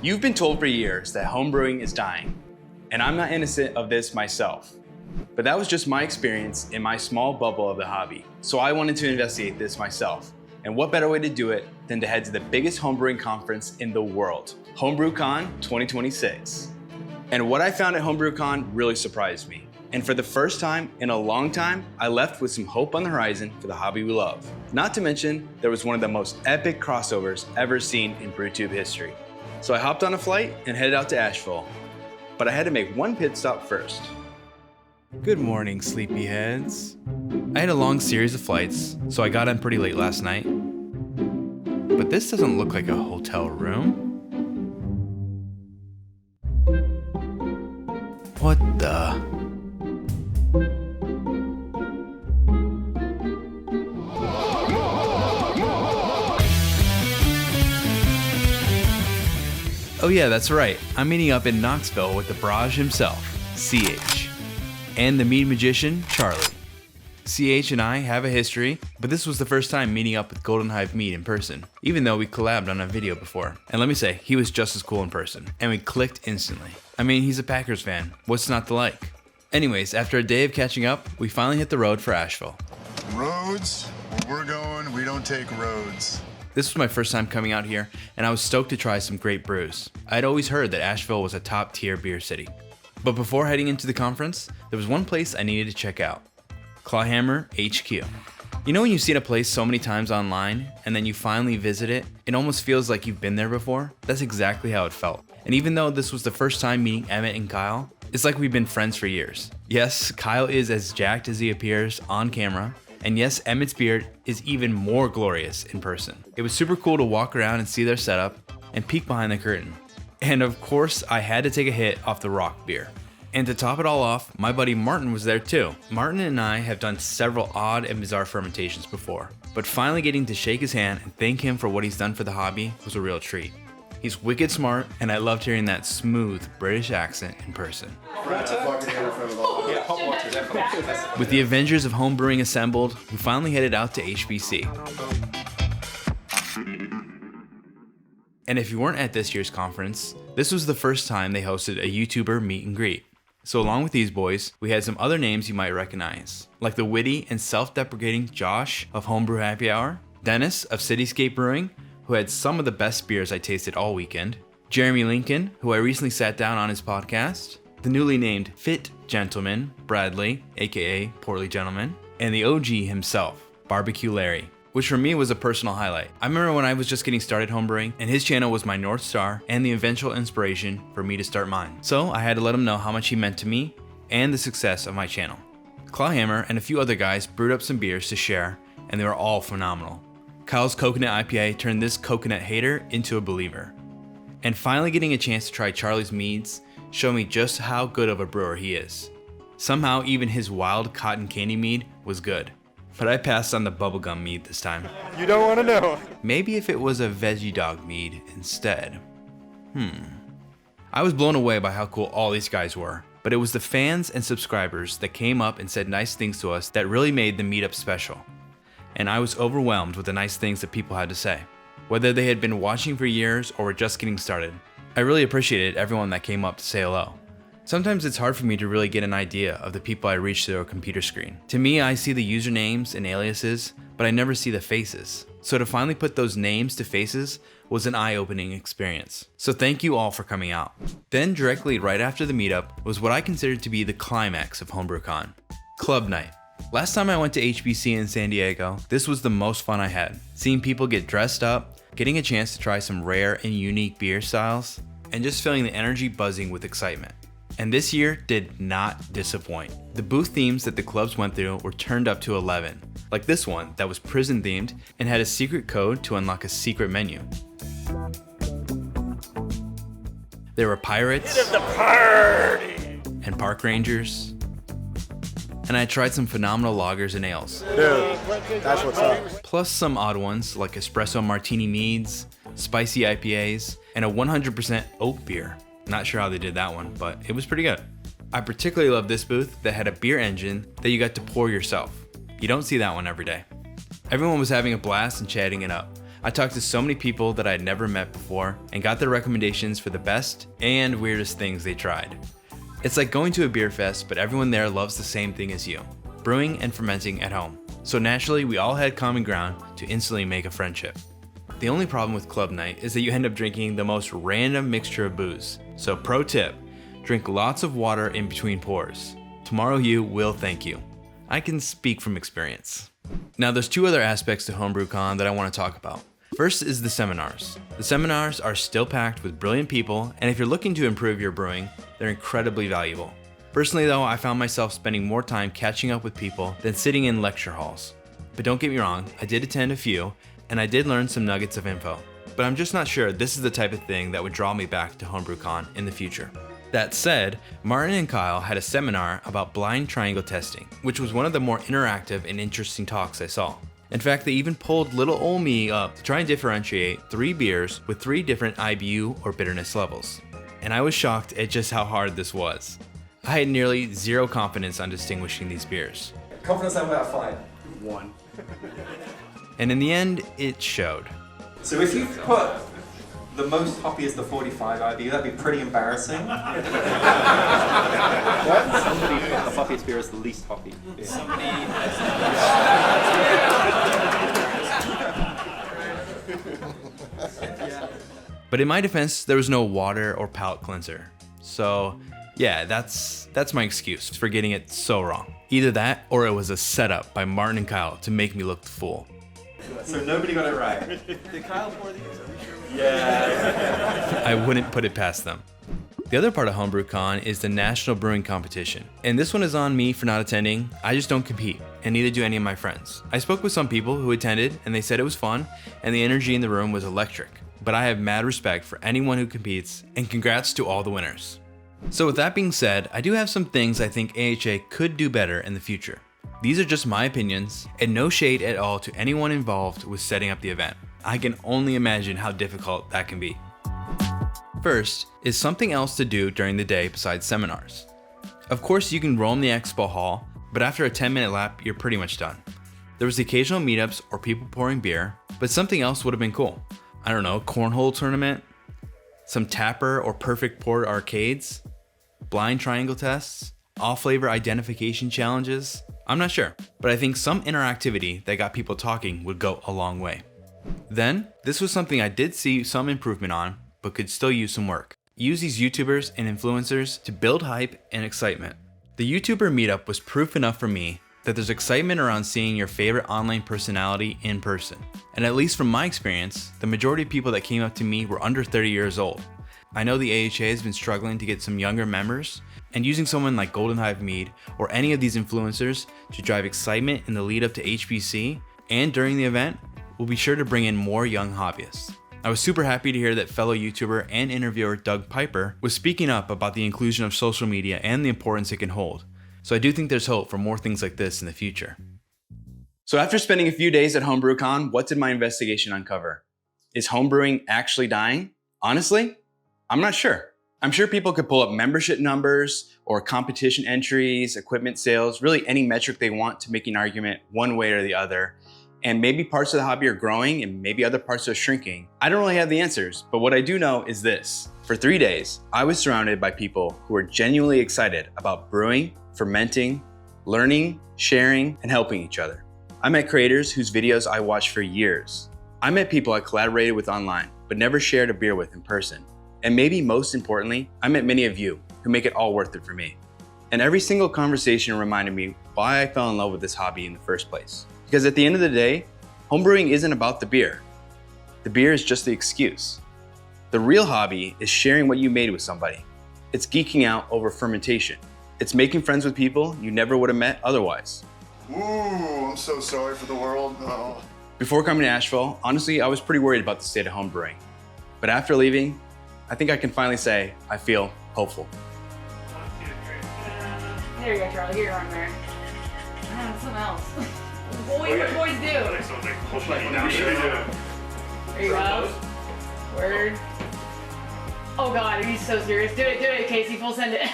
You've been told for years that homebrewing is dying, and I'm not innocent of this myself. But that was just my experience in my small bubble of the hobby. So I wanted to investigate this myself. And what better way to do it than to head to the biggest homebrewing conference in the world, Homebrew Con 2026. And what I found at Homebrew Con really surprised me. And for the first time in a long time, I left with some hope on the horizon for the hobby we love. Not to mention, there was one of the most epic crossovers ever seen in BrewTube history. So I hopped on a flight and headed out to Asheville. But I had to make one pit stop first. Good morning, sleepyheads. I had a long series of flights, so I got in pretty late last night. But this doesn't look like a hotel room. What the? Oh yeah, that's right. I'm meeting up in Knoxville with the Braj himself, CH, and the mead magician, Charlie. CH and I have a history, but this was the first time meeting up with Golden Hive Mead in person, even though we collabed on a video before. And let me say, he was just as cool in person, and we clicked instantly. I mean, he's a Packers fan. What's not to like? Anyways, after a day of catching up, we finally hit the road for Asheville. Roads? Where we're going, we don't take roads. This was my first time coming out here, and I was stoked to try some great brews. I'd always heard that Asheville was a top-tier beer city. But before heading into the conference, there was one place I needed to check out. Clawhammer HQ. You know when you've seen a place so many times online, and then you finally visit it, it almost feels like you've been there before? That's exactly how it felt. And even though this was the first time meeting Emmett and Kyle, it's like we've been friends for years. Yes, Kyle is as jacked as he appears on camera, and yes, Emmett's beard is even more glorious in person. It was super cool to walk around and see their setup and peek behind the curtain. And of course, I had to take a hit off the Rock beer. And to top it all off, my buddy Martin was there too. Martin and I have done several odd and bizarre fermentations before, but finally getting to shake his hand and thank him for what he's done for the hobby was a real treat. He's wicked smart, and I loved hearing that smooth British accent in person. With the Avengers of homebrewing assembled, we finally headed out to HBC. And if you weren't at this year's conference, this was the first time they hosted a YouTuber meet and greet. So along with these boys, we had some other names you might recognize, like the witty and self-deprecating Josh of Homebrew Happy Hour, Dennis of Cityscape Brewing, who had some of the best beers I tasted all weekend, Jeremy Lincoln, who I recently sat down on his podcast, the newly named Fit Gentleman, Bradley, aka Portly Gentleman, and the OG himself, Barbecue Larry, which for me was a personal highlight. I remember when I was just getting started homebrewing, and his channel was my North Star and the eventual inspiration for me to start mine. So I had to let him know how much he meant to me and the success of my channel. Clawhammer and a few other guys brewed up some beers to share, and they were all phenomenal. Kyle's Coconut IPA turned this coconut hater into a believer. And finally getting a chance to try Charlie's meads showed me just how good of a brewer he is. Somehow even his wild cotton candy mead was good. But I passed on the bubblegum mead this time. You don't want to know. Maybe if it was a veggie dog mead instead. I was blown away by how cool all these guys were. But it was the fans and subscribers that came up and said nice things to us that really made the meetup special. And I was overwhelmed with the nice things that people had to say. Whether they had been watching for years or were just getting started, I really appreciated everyone that came up to say hello. Sometimes it's hard for me to really get an idea of the people I reach through a computer screen. To me, I see the usernames and aliases, but I never see the faces. So to finally put those names to faces was an eye-opening experience. So thank you all for coming out. Then directly right after the meetup was what I considered to be the climax of Homebrew Con, Club Night. Last time I went to HBC in San Diego, this was the most fun I had. Seeing people get dressed up, getting a chance to try some rare and unique beer styles, and just feeling the energy buzzing with excitement. And this year did not disappoint. The booth themes that the clubs went through were turned up to 11, like this one that was prison themed and had a secret code to unlock a secret menu. There were pirates and park rangers, and I tried some phenomenal lagers and ales. Dude, that's what's up. Plus some odd ones like espresso martini meads, spicy IPAs, and a 100% oat beer. Not sure how they did that one, but it was pretty good. I particularly love this booth that had a beer engine that you got to pour yourself. You don't see that one every day. Everyone was having a blast and chatting it up. I talked to so many people that I had never met before and got their recommendations for the best and weirdest things they tried. It's like going to a beer fest, but everyone there loves the same thing as you, brewing and fermenting at home. So naturally, we all had common ground to instantly make a friendship. The only problem with club night is that you end up drinking the most random mixture of booze. So pro tip, drink lots of water in between pours. Tomorrow you will thank you. I can speak from experience. Now there's two other aspects to Homebrew Con that I want to talk about. First is the seminars. The seminars are still packed with brilliant people, and if you're looking to improve your brewing, they're incredibly valuable. Personally though, I found myself spending more time catching up with people than sitting in lecture halls. But don't get me wrong, I did attend a few, and I did learn some nuggets of info. But I'm just not sure this is the type of thing that would draw me back to Homebrew Con in the future. That said, Martin and Kyle had a seminar about blind triangle testing, which was one of the more interactive and interesting talks I saw. In fact, they even pulled little ol' me up to try and differentiate 3 beers with 3 different IBU or bitterness levels. And I was shocked at just how hard this was. I had nearly 0 confidence on distinguishing these beers. Confidence level out of 5. 1. And in the end, it showed. So if you put the most hoppy as the 45 IBU, that'd be pretty embarrassing. Somebody put the hoppiest beer as the least hoppy beer. But in my defense, there was no water or palate cleanser. So yeah, that's my excuse for getting it so wrong. Either that, or it was a setup by Martin and Kyle to make me look the fool. So nobody got it right. Did Kyle pour these? Are we sure? Yeah. I wouldn't put it past them. The other part of Homebrew Con is the National Brewing Competition. And this one is on me for not attending. I just don't compete, and neither do any of my friends. I spoke with some people who attended, and they said it was fun, and the energy in the room was electric. But I have mad respect for anyone who competes, and congrats to all the winners. So with that being said, I do have some things I think AHA could do better in the future. These are just my opinions, and no shade at all to anyone involved with setting up the event. I can only imagine how difficult that can be. First is something else to do during the day besides seminars. Of course you can roam the expo hall, but after a 10-minute lap, you're pretty much done. There was the occasional meetups or people pouring beer, but something else would have been cool. I don't know, cornhole tournament, some tapper or perfect pour arcades, blind triangle tests, off-flavor identification challenges. I'm not sure, but I think some interactivity that got people talking would go a long way. Then, this was something I did see some improvement on, but could still use some work. Use these YouTubers and influencers to build hype and excitement. The YouTuber meetup was proof enough for me that there's excitement around seeing your favorite online personality in person. And at least from my experience, the majority of people that came up to me were under 30 years old. I know the AHA has been struggling to get some younger members, and using someone like Golden Hive Mead or any of these influencers to drive excitement in the lead up to HBC and during the event will be sure to bring in more young hobbyists. I was super happy to hear that fellow YouTuber and interviewer Doug Piper was speaking up about the inclusion of social media and the importance it can hold. So I do think there's hope for more things like this in the future. So after spending a few days at Homebrew Con, what did my investigation uncover? Is homebrewing actually dying? Honestly, I'm not sure. I'm sure people could pull up membership numbers or competition entries, equipment sales, really any metric they want to make an argument one way or the other. And maybe parts of the hobby are growing and maybe other parts are shrinking. I don't really have the answers, but what I do know is this. For 3 days, I was surrounded by people who were genuinely excited about brewing, fermenting, learning, sharing, and helping each other. I met creators whose videos I watched for years. I met people I collaborated with online, but never shared a beer with in person. And maybe most importantly, I met many of you who make it all worth it for me. And every single conversation reminded me why I fell in love with this hobby in the first place. Because at the end of the day, homebrewing isn't about the beer. The beer is just the excuse. The real hobby is sharing what you made with somebody. It's geeking out over fermentation. It's making friends with people you never would have met otherwise. Ooh, I'm so sorry for the world. Oh. Before coming to Asheville, honestly, I was pretty worried about the state of homebrewing. But after leaving, I think I can finally say I feel hopeful. There you go, Charlie. Here, on there. Something else. Boy, what do boys do? There you go. Word. Oh God, are you so serious? Do it, Casey. Full send it.